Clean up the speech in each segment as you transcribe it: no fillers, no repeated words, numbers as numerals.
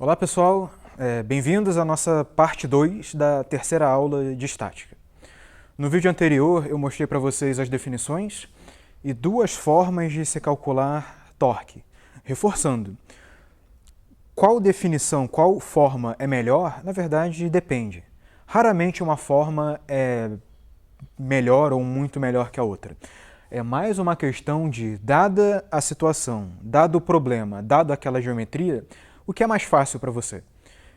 Olá pessoal, bem-vindos à nossa parte 2 da terceira aula de estática. No vídeo anterior eu mostrei para vocês as definições e duas formas de se calcular torque. Reforçando, qual definição, qual forma é melhor, na verdade depende. Raramente uma forma é melhor ou muito melhor que a outra. É mais uma questão de, dada a situação, dado o problema, dado aquela geometria, o que é mais fácil para você?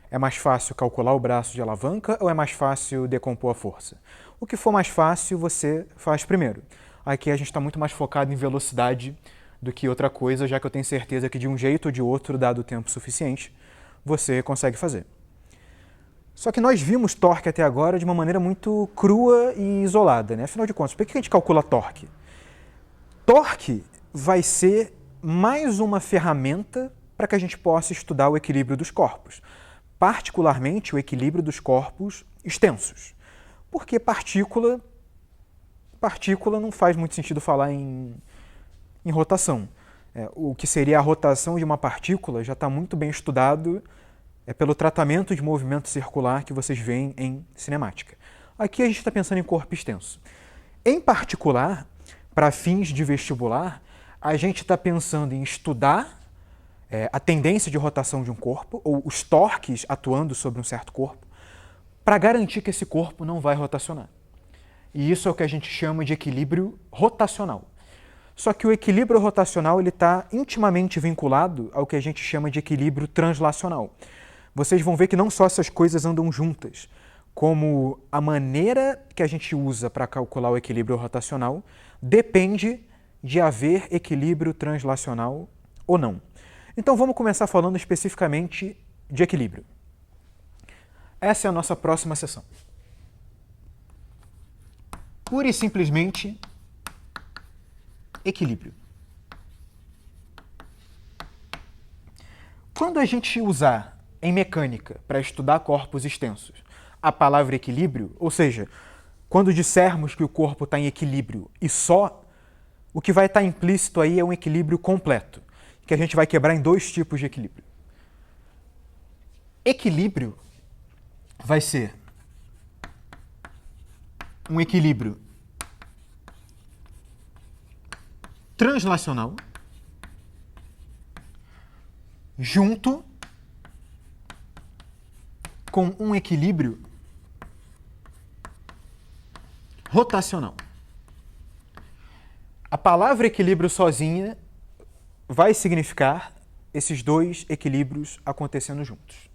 É mais fácil calcular o braço de alavanca ou é mais fácil decompor a força? O que for mais fácil, você faz primeiro. Aqui a gente está muito mais focado em velocidade do que outra coisa, já que eu tenho certeza que de um jeito ou de outro, dado o tempo suficiente, você consegue fazer. Só que nós vimos torque até agora de uma maneira muito crua e isolada, né? Afinal de contas, por que a gente calcula torque? Torque vai ser mais uma ferramenta para que a gente possa estudar o equilíbrio dos corpos, particularmente o equilíbrio dos corpos extensos. Porque partícula não faz muito sentido falar em rotação. O que seria a rotação de uma partícula já está muito bem estudado pelo tratamento de movimento circular que vocês veem em cinemática. Aqui a gente está pensando em corpo extenso. Em particular, para fins de vestibular, a gente está pensando em estudar a tendência de rotação de um corpo, ou os torques atuando sobre um certo corpo, para garantir que esse corpo não vai rotacionar. E isso é o que a gente chama de equilíbrio rotacional. Só que o equilíbrio rotacional está intimamente vinculado ao que a gente chama de equilíbrio translacional. Vocês vão ver que não só essas coisas andam juntas, como a maneira que a gente usa para calcular o equilíbrio rotacional depende de haver equilíbrio translacional ou não. Então vamos começar falando especificamente de equilíbrio. Essa é a nossa próxima sessão. Pura e simplesmente equilíbrio. Quando a gente usar em mecânica para estudar corpos extensos a palavra equilíbrio, ou seja, quando dissermos que o corpo está em equilíbrio e só, o que vai estar implícito aí é um equilíbrio completo, que a gente vai quebrar em dois tipos de equilíbrio. Equilíbrio vai ser um equilíbrio translacional junto com um equilíbrio rotacional. A palavra equilíbrio sozinha vai significar esses dois equilíbrios acontecendo juntos.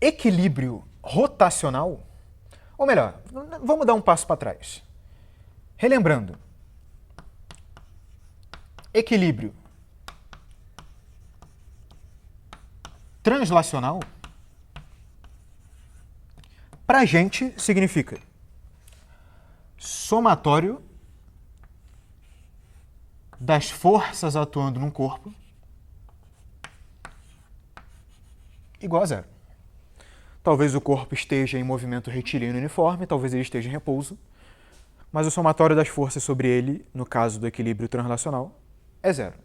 Equilíbrio rotacional, ou melhor, vamos dar um passo para trás. Relembrando, equilíbrio translacional, para a gente, significa somatório das forças atuando num corpo igual a zero. Talvez o corpo esteja em movimento retilíneo uniforme, talvez ele esteja em repouso, mas o somatório das forças sobre ele, no caso do equilíbrio translacional, é zero.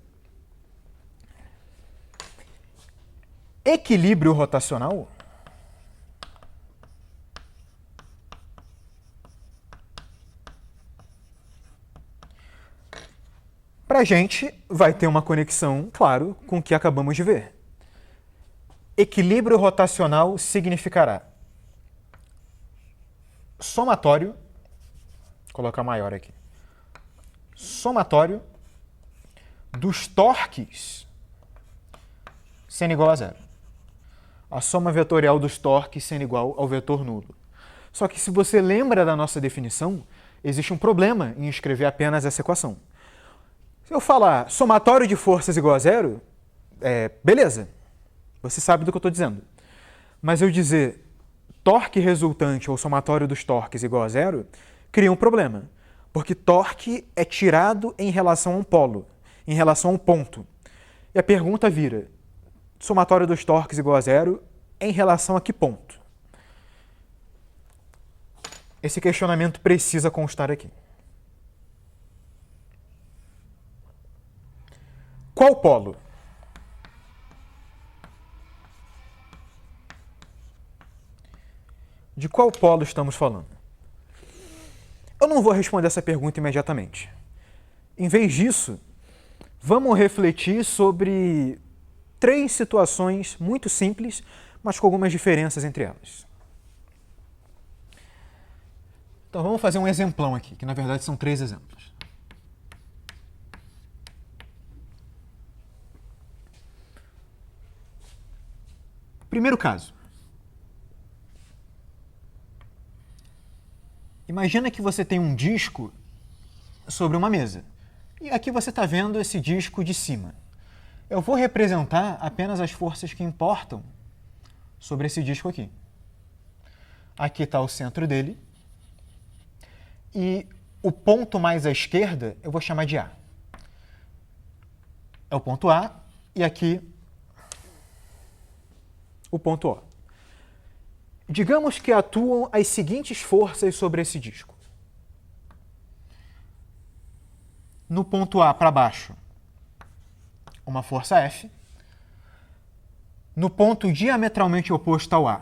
Equilíbrio rotacional para a gente vai ter uma conexão, claro, com o que acabamos de ver. Equilíbrio rotacional significará somatório, vou colocar maior aqui, somatório dos torques sendo igual a zero. A soma vetorial dos torques sendo igual ao vetor nulo. Só que se você lembra da nossa definição, existe um problema em escrever apenas essa equação. Se eu falar somatório de forças igual a zero, beleza, você sabe do que eu estou dizendo. Mas eu dizer torque resultante ou somatório dos torques igual a zero, cria um problema. Porque torque é tirado em relação a um polo, em relação a um ponto. E a pergunta vira, somatório dos torques igual a zero em relação a que ponto? Esse questionamento precisa constar aqui. Qual polo? De qual polo estamos falando? Eu não vou responder essa pergunta imediatamente. Em vez disso, vamos refletir sobre 3 situações muito simples, mas com algumas diferenças entre elas. Então vamos fazer um exemplão aqui, que na verdade são 3 exemplos. Primeiro caso. Imagina que você tem um disco sobre uma mesa. E aqui você está vendo esse disco de cima. Eu vou representar apenas as forças que importam sobre esse disco aqui. Aqui está o centro dele. E o ponto mais à esquerda eu vou chamar de A. É o ponto A e aqui o ponto O. Digamos que atuam as seguintes forças sobre esse disco. No ponto A para baixo, uma força F. No ponto diametralmente oposto ao A,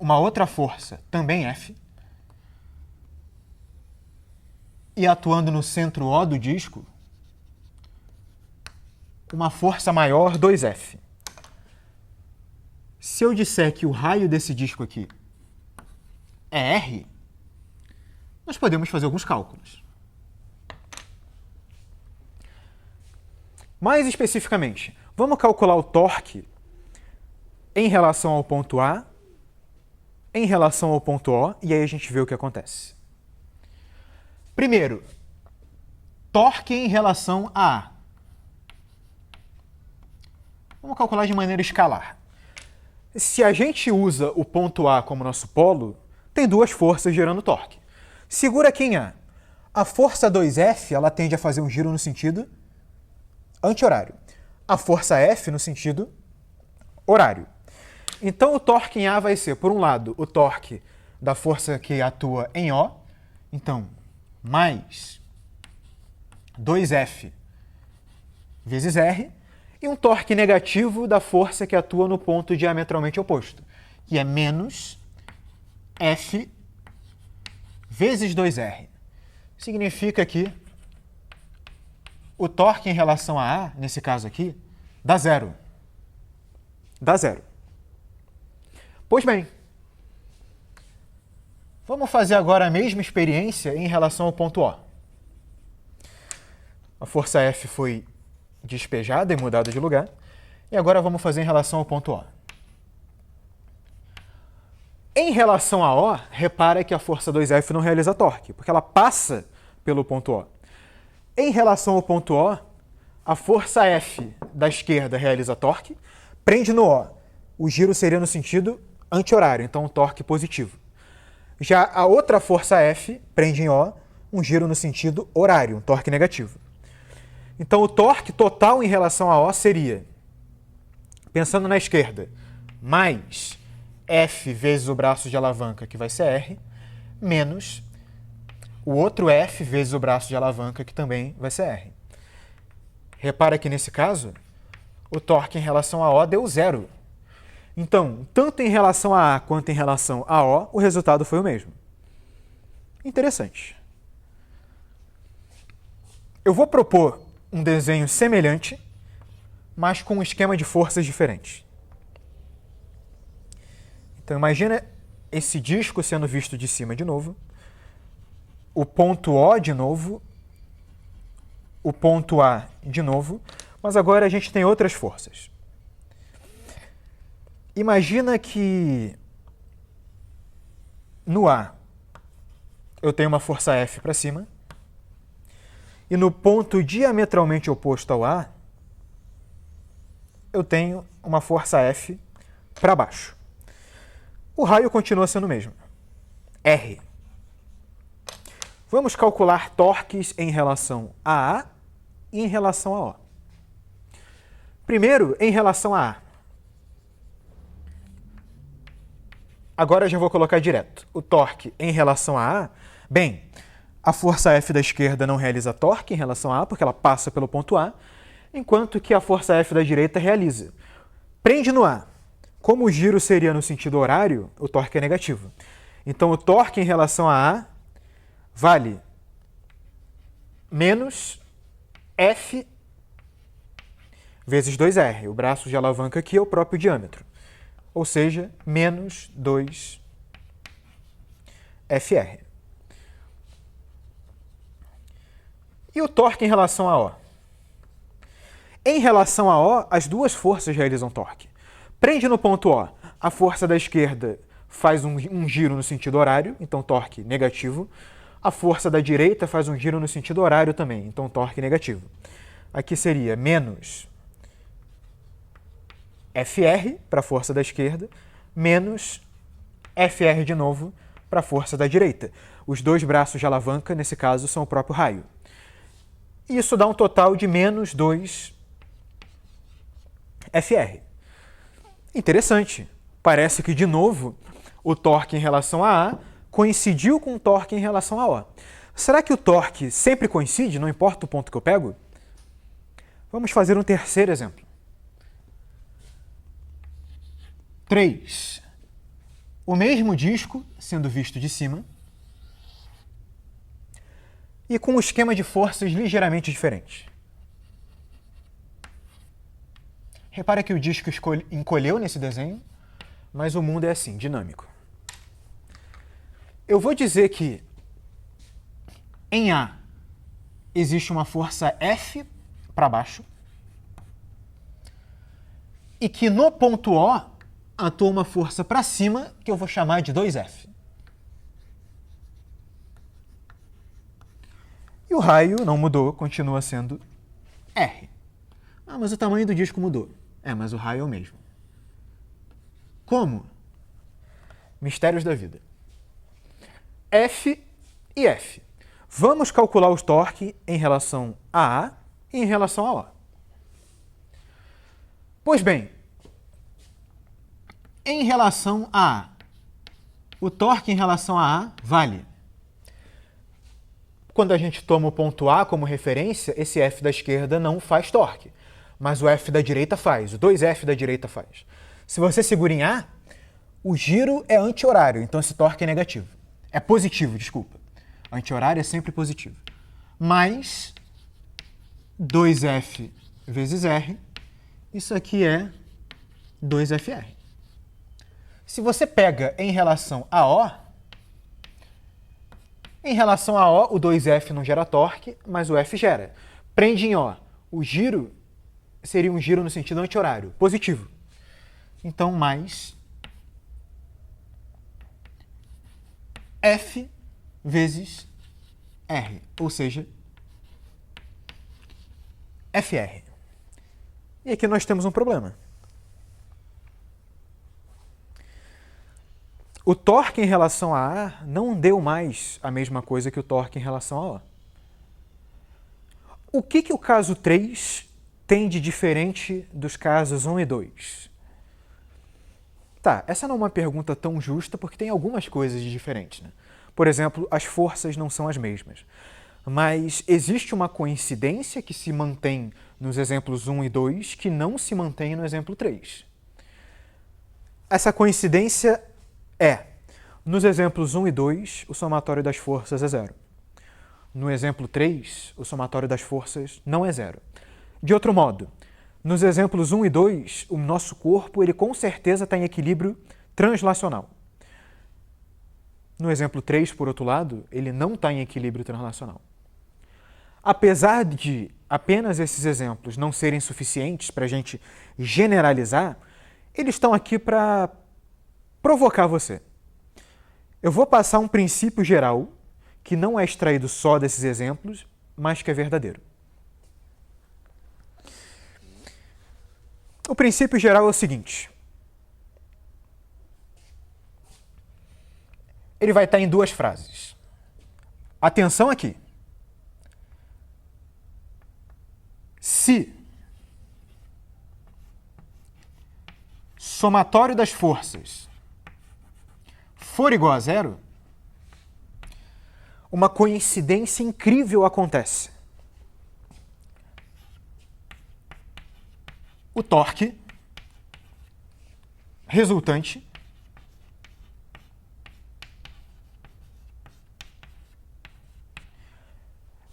uma outra força, também F. E atuando no centro O do disco, uma força maior, 2F. Se eu disser que o raio desse disco aqui é R, nós podemos fazer alguns cálculos. Mais especificamente, vamos calcular o torque em relação ao ponto A, em relação ao ponto O, e aí a gente vê o que acontece. Primeiro, torque em relação a A. Vamos calcular de maneira escalar. Se a gente usa o ponto A como nosso polo, tem 2 forças gerando torque. Segura aqui em A. A força 2F ela tende a fazer um giro no sentido anti-horário. A força F no sentido horário. Então o torque em A vai ser, por um lado, o torque da força que atua em O. Então, mais 2F vezes R. E um torque negativo da força que atua no ponto diametralmente oposto, que é menos F vezes 2R. Significa que o torque em relação a A, nesse caso aqui, dá zero. Dá zero. Pois bem, vamos fazer agora a mesma experiência em relação ao ponto O. A força F foi despejada e mudada de lugar. E agora vamos fazer em relação ao ponto O. Em relação a O, repara que a força 2F não realiza torque, porque ela passa pelo ponto O. Em relação ao ponto O, a força F da esquerda realiza torque, prende no O. O giro seria no sentido anti-horário, então um torque positivo. Já a outra força F prende em O, um giro no sentido horário, um torque negativo. Então, o torque total em relação a O seria, pensando na esquerda, mais F vezes o braço de alavanca, que vai ser R, menos o outro F vezes o braço de alavanca, que também vai ser R. Repara que, nesse caso, o torque em relação a O deu zero. Então, tanto em relação a quanto em relação a O, o resultado foi o mesmo. Interessante. Eu vou propor um desenho semelhante, mas com um esquema de forças diferente. Então imagina esse disco sendo visto de cima de novo, o ponto O de novo, o ponto A de novo, mas agora a gente tem outras forças. Imagina que no A eu tenho uma força F para cima, e no ponto diametralmente oposto ao A, eu tenho uma força F para baixo. O raio continua sendo o mesmo, R. Vamos calcular torques em relação a A e em relação a O. Primeiro, em relação a A. Agora eu já vou colocar direto. O torque em relação a A, bem, a força F da esquerda não realiza torque em relação a A, porque ela passa pelo ponto A, enquanto que a força F da direita realiza. Prende no A. Como o giro seria no sentido horário, o torque é negativo. Então, o torque em relação a A vale menos F vezes 2R. O braço de alavanca aqui é o próprio diâmetro. Ou seja, menos 2FR. E o torque em relação a O? Em relação a O, as duas forças realizam torque. Prende no ponto O, a força da esquerda faz um giro no sentido horário, então torque negativo. A força da direita faz um giro no sentido horário também, então torque negativo. Aqui seria menos FR para a força da esquerda, menos FR de novo para a força da direita. Os dois braços de alavanca, nesse caso, são o próprio raio. Isso dá um total de menos 2FR. Interessante. Parece que, de novo, o torque em relação a A coincidiu com o torque em relação a O. Será que o torque sempre coincide, não importa o ponto que eu pego? Vamos fazer um terceiro exemplo. 3. O mesmo disco sendo visto de cima e com um esquema de forças ligeiramente diferente. Repara que o disco encolheu nesse desenho, mas o mundo é assim, dinâmico. Eu vou dizer que em A existe uma força F para baixo e que no ponto O atua uma força para cima que eu vou chamar de 2F. E o raio não mudou, continua sendo R. Ah, mas o tamanho do disco mudou. Mas o raio é o mesmo. Como? Mistérios da vida. F e F. Vamos calcular os torques em relação a A e em relação a O. Pois bem, em relação a A, o torque em relação a A vale. Quando a gente toma o ponto A como referência, esse F da esquerda não faz torque, mas o F da direita faz, o 2F da direita faz. Se você segura em A, o giro é anti-horário, então esse torque é negativo. É positivo, desculpa. Anti-horário é sempre positivo. Mais 2F vezes R, isso aqui é 2FR. Se você pega em relação a O, o 2F não gera torque, mas o F gera. Prende em O. O giro seria um giro no sentido anti-horário, positivo. Então, mais F vezes R, ou seja, FR. E aqui nós temos um problema. O torque em relação a A não deu mais a mesma coisa que o torque em relação a O. O que o caso 3 tem de diferente dos casos 1 e 2? Tá, essa não é uma pergunta tão justa porque tem algumas coisas de diferentes, né? Por exemplo, as forças não são as mesmas. Mas existe uma coincidência que se mantém nos exemplos 1 e 2 que não se mantém no exemplo 3. Essa coincidência é, nos exemplos 1 e 2, o somatório das forças é 0. No exemplo 3, o somatório das forças não é 0. De outro modo, nos exemplos 1 e 2, o nosso corpo ele com certeza está em equilíbrio translacional. No exemplo 3, por outro lado, ele não está em equilíbrio translacional. Apesar de apenas esses exemplos não serem suficientes para a gente generalizar, eles estão aqui para provocar você. Eu vou passar um princípio geral que não é extraído só desses exemplos, mas que é verdadeiro. O princípio geral é o seguinte. Ele vai estar em duas frases. Atenção aqui. Se somatório das forças for igual a 0, uma coincidência incrível acontece. O torque resultante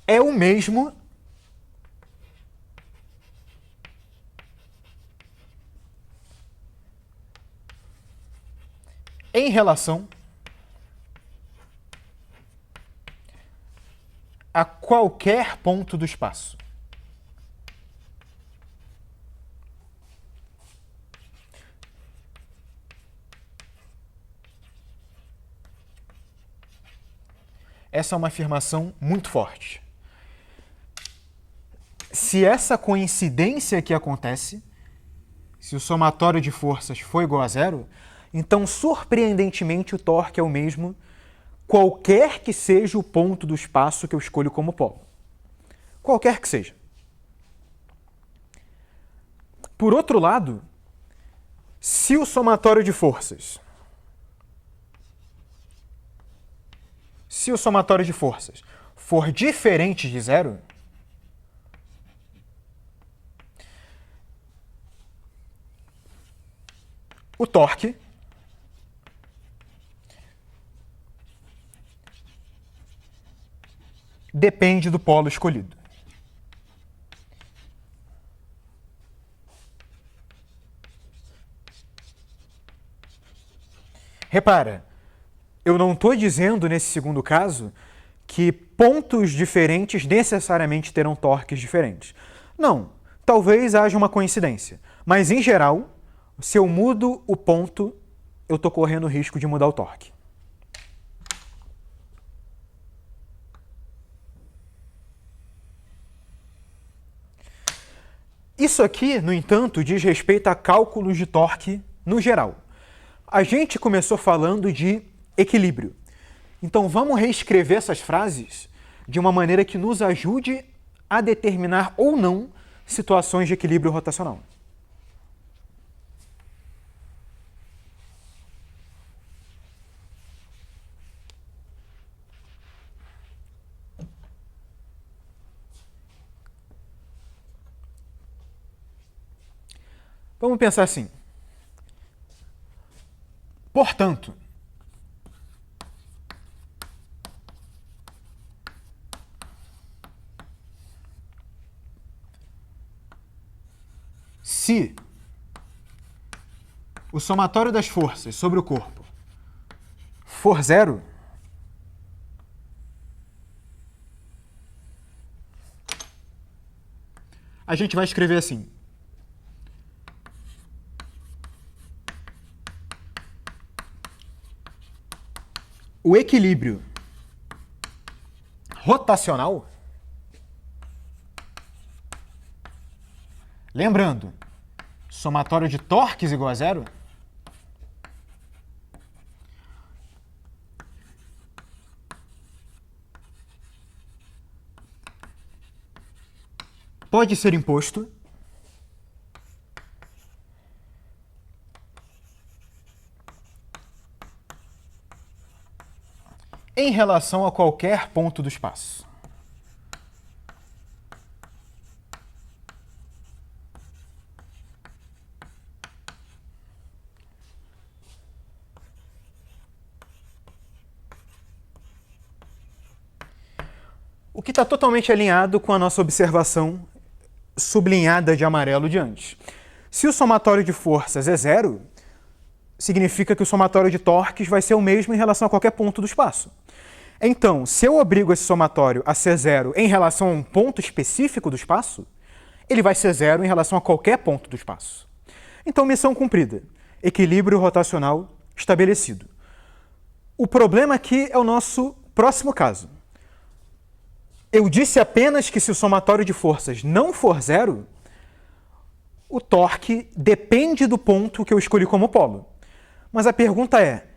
é o mesmo em relação a qualquer ponto do espaço. Essa é uma afirmação muito forte. Se essa coincidência aqui acontece, se o somatório de forças for igual a zero, então, surpreendentemente, o torque é o mesmo, qualquer que seja o ponto do espaço que eu escolho como polo. Qualquer que seja. Por outro lado, se o somatório de forças for diferente de zero, o torque depende do polo escolhido. Repara, eu não estou dizendo nesse segundo caso que pontos diferentes necessariamente terão torques diferentes. Não, talvez haja uma coincidência, mas em geral, se eu mudo o ponto, eu estou correndo o risco de mudar o torque. Isso aqui, no entanto, diz respeito a cálculos de torque no geral. A gente começou falando de equilíbrio. Então vamos reescrever essas frases de uma maneira que nos ajude a determinar ou não situações de equilíbrio rotacional. Vamos pensar assim. Portanto, se o somatório das forças sobre o corpo for zero, a gente vai escrever assim. O equilíbrio rotacional, lembrando, somatório de torques igual a zero, pode ser imposto em relação a qualquer ponto do espaço. O que está totalmente alinhado com a nossa observação sublinhada de amarelo de antes. Se o somatório de forças é zero, significa que o somatório de torques vai ser o mesmo em relação a qualquer ponto do espaço. Então, se eu obrigo esse somatório a ser zero em relação a um ponto específico do espaço, ele vai ser zero em relação a qualquer ponto do espaço. Então, missão cumprida. Equilíbrio rotacional estabelecido. O problema aqui é o nosso próximo caso. Eu disse apenas que se o somatório de forças não for zero, o torque depende do ponto que eu escolhi como polo. Mas a pergunta é,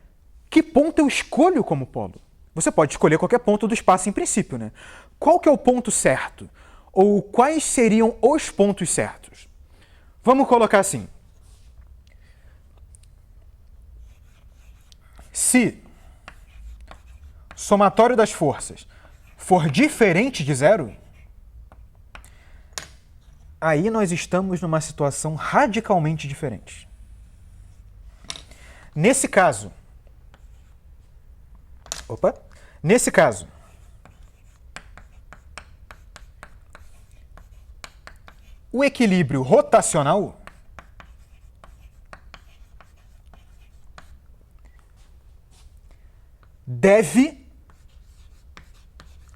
que ponto eu escolho como polo? Você pode escolher qualquer ponto do espaço em princípio, né? Qual que é o ponto certo? Ou quais seriam os pontos certos? Vamos colocar assim. Se o somatório das forças for diferente de zero, aí nós estamos numa situação radicalmente diferente. Nesse caso, o equilíbrio rotacional deve,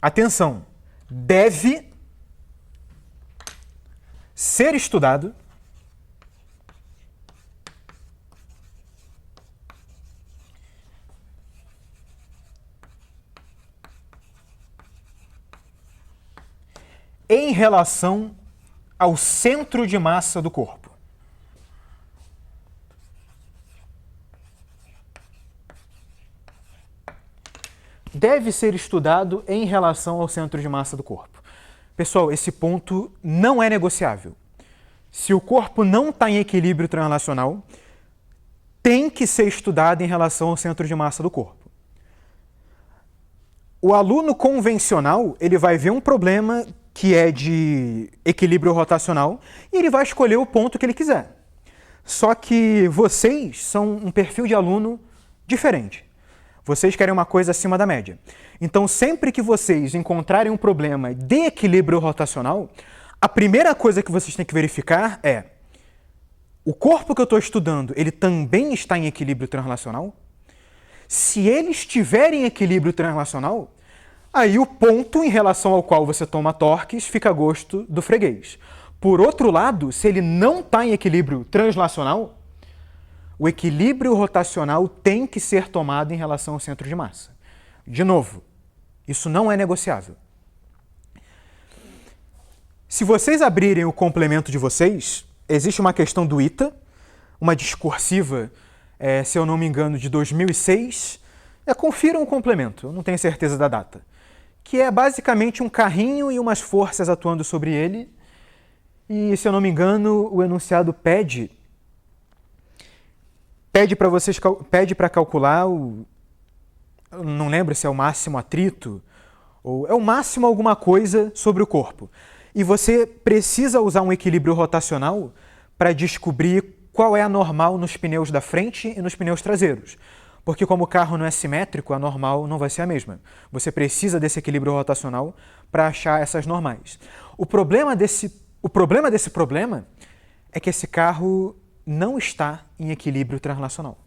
atenção, deve ser estudado em relação ao centro de massa do corpo. Deve ser estudado em relação ao centro de massa do corpo. Pessoal, esse ponto não é negociável. Se o corpo não está em equilíbrio translacional, tem que ser estudado em relação ao centro de massa do corpo. O aluno convencional, ele vai ver um problema que é de equilíbrio rotacional e ele vai escolher o ponto que ele quiser. Só que vocês são um perfil de aluno diferente. Vocês querem uma coisa acima da média. Então, sempre que vocês encontrarem um problema de equilíbrio rotacional, a primeira coisa que vocês têm que verificar é: o corpo que eu estou estudando, ele também está em equilíbrio translacional? Se ele estiver em equilíbrio translacional, aí o ponto em relação ao qual você toma torques fica a gosto do freguês. Por outro lado, se ele não está em equilíbrio translacional, o equilíbrio rotacional tem que ser tomado em relação ao centro de massa. De novo, isso não é negociável. Se vocês abrirem o complemento de vocês, existe uma questão do ITA, uma discursiva, se eu não me engano, de 2006. Confiram o complemento, eu não tenho certeza da data. Que é basicamente um carrinho e umas forças atuando sobre ele. E, se eu não me engano, o enunciado pede para calcular o... Eu não lembro se é o máximo atrito, ou é o máximo alguma coisa sobre o corpo. E você precisa usar um equilíbrio rotacional para descobrir qual é a normal nos pneus da frente e nos pneus traseiros. Porque como o carro não é simétrico, a normal não vai ser a mesma. Você precisa desse equilíbrio rotacional para achar essas normais. O problema desse problema é que esse carro não está em equilíbrio translacional.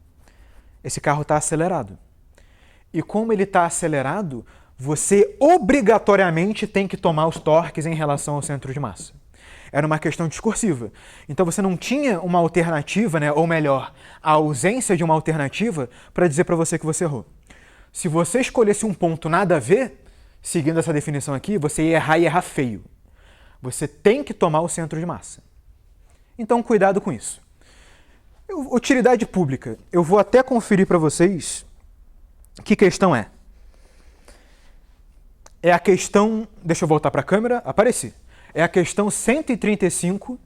Esse carro está acelerado. E como ele está acelerado, você obrigatoriamente tem que tomar os torques em relação ao centro de massa. Era uma questão discursiva. Então você não tinha uma alternativa, ou melhor, a ausência de uma alternativa para dizer para você que você errou. Se você escolhesse um ponto nada a ver, seguindo essa definição aqui, você ia errar e errar feio. Você tem que tomar o centro de massa. Então cuidado com isso. Utilidade pública. Eu vou até conferir para vocês que questão é. É a questão... Deixa eu voltar para a câmera. Apareci. É a questão 135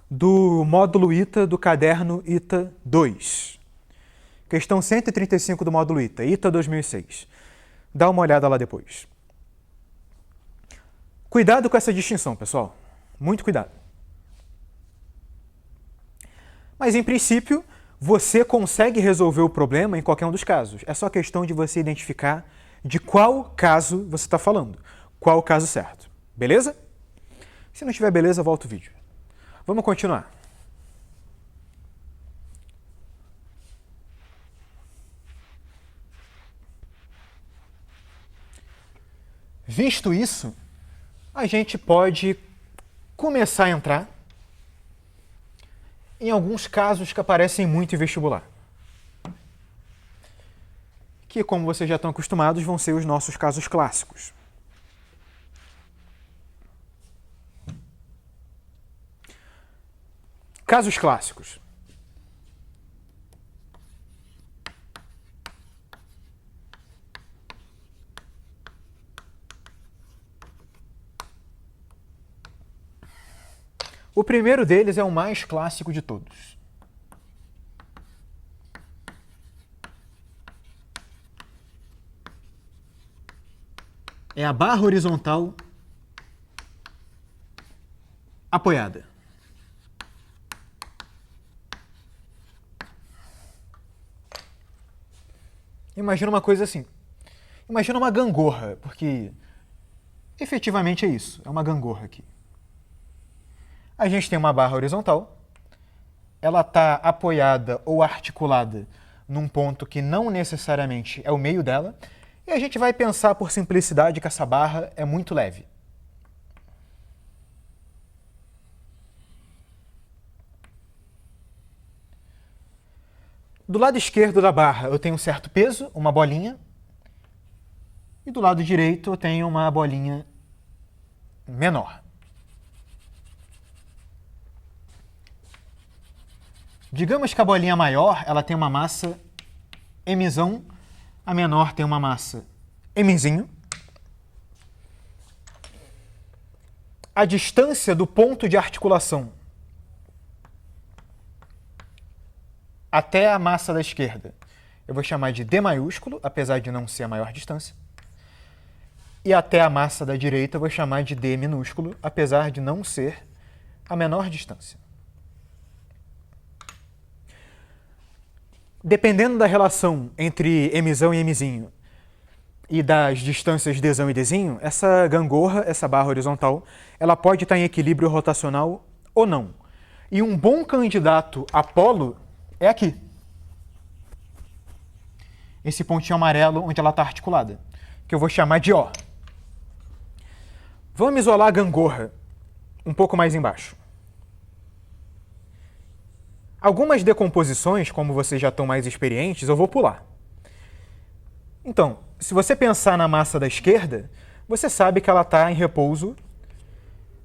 do módulo ITA do caderno ITA 2. Questão 135 do módulo ITA, ITA 2006. Dá uma olhada lá depois. Cuidado com essa distinção, pessoal. Muito cuidado. Mas, em princípio, você consegue resolver o problema em qualquer um dos casos. É só questão de você identificar de qual caso você está falando. Qual o caso certo. Beleza? Se não tiver beleza, volta o vídeo. Vamos continuar. Visto isso, a gente pode começar a entrar em alguns casos que aparecem muito em vestibular. Que, como vocês já estão acostumados, vão ser os nossos casos clássicos. Casos clássicos. O primeiro deles é o mais clássico de todos. É a barra horizontal apoiada. Imagina uma coisa assim. Imagina uma gangorra, porque efetivamente é isso, é uma gangorra aqui. A gente tem uma barra horizontal, ela está apoiada ou articulada num ponto que não necessariamente é o meio dela, e a gente vai pensar por simplicidade que essa barra é muito leve. Do lado esquerdo da barra eu tenho um certo peso, uma bolinha, e do lado direito eu tenho uma bolinha menor. Digamos que a bolinha maior ela tem uma massa mzão, a menor tem uma massa mzinho. A distância do ponto de articulação até a massa da esquerda eu vou chamar de D maiúsculo, apesar de não ser a maior distância. E até a massa da direita eu vou chamar de D minúsculo, apesar de não ser a menor distância. Dependendo da relação entre mzão e mzinho e das distâncias dzão e dzinho, essa gangorra, essa barra horizontal, ela pode estar em equilíbrio rotacional ou não. E um bom candidato a polo é aqui. Esse pontinho amarelo onde ela está articulada, que eu vou chamar de O. Vamos isolar a gangorra um pouco mais embaixo. Algumas decomposições, como vocês já estão mais experientes, eu vou pular. Então, se você pensar na massa da esquerda, você sabe que ela está em repouso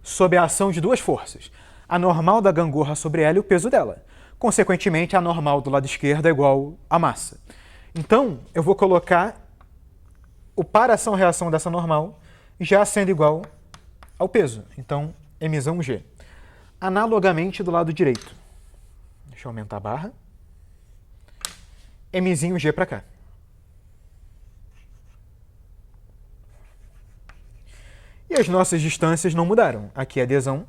sob a ação de duas forças. A normal da gangorra sobre ela e o peso dela. Consequentemente, a normal do lado esquerdo é igual à massa. Então, eu vou colocar o par ação-reação dessa normal já sendo igual ao peso. Então, mzão G. Analogamente do lado direito. Deixa eu aumentar a barra. Mzinho G para cá. E as nossas distâncias não mudaram. Aqui é dzão.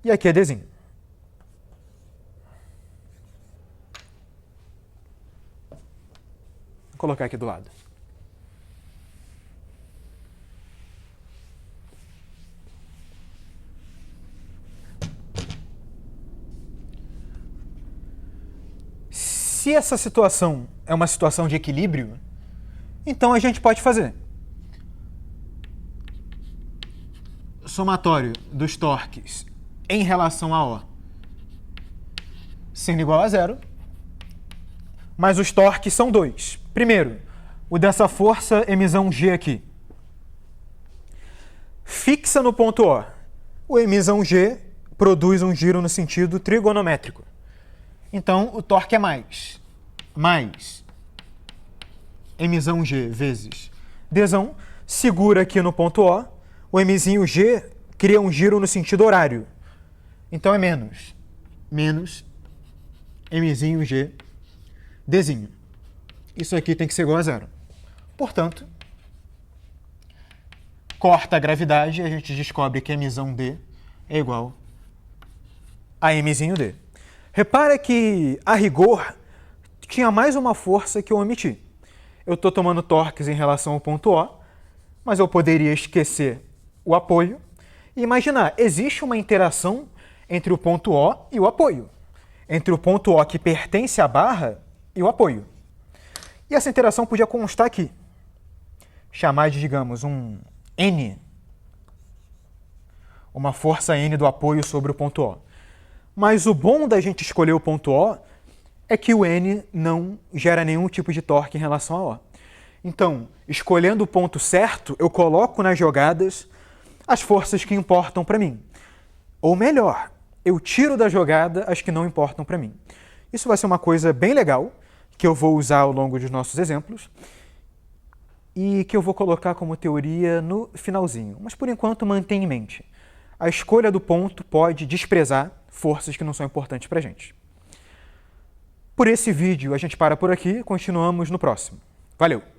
E aqui é dzinho. Vou colocar aqui do lado. Se essa situação é uma situação de equilíbrio, então a gente pode fazer somatório dos torques em relação a O sendo igual a zero, mas os torques são dois. Primeiro, o dessa força mzão G aqui. Fixa no ponto O. O mzão G produz um giro no sentido trigonométrico. Então, o torque é mais mzão G vezes dzão, segura aqui no ponto O, o mzinho G cria um giro no sentido horário. Então, é menos mzinho G dzinho. Isso aqui tem que ser igual a zero. Portanto, corta a gravidade e a gente descobre que mzão D é igual a mzinho D. Repara que, a rigor, tinha mais uma força que eu omiti. Eu estou tomando torques em relação ao ponto O, mas eu poderia esquecer o apoio e imaginar, existe uma interação entre o ponto O e o apoio. Entre o ponto O que pertence à barra e o apoio. E essa interação podia constar aqui. Chamar de, digamos, um N. Uma força N do apoio sobre o ponto O. Mas o bom da gente escolher o ponto O é que o N não gera nenhum tipo de torque em relação a O. Então, escolhendo o ponto certo, eu coloco nas jogadas as forças que importam para mim. Ou melhor, eu tiro da jogada as que não importam para mim. Isso vai ser uma coisa bem legal, que eu vou usar ao longo dos nossos exemplos, e que eu vou colocar como teoria no finalzinho. Mas, por enquanto, mantenha em mente. A escolha do ponto pode desprezar forças que não são importantes para a gente. Por esse vídeo, a gente para por aqui, continuamos no próximo. Valeu!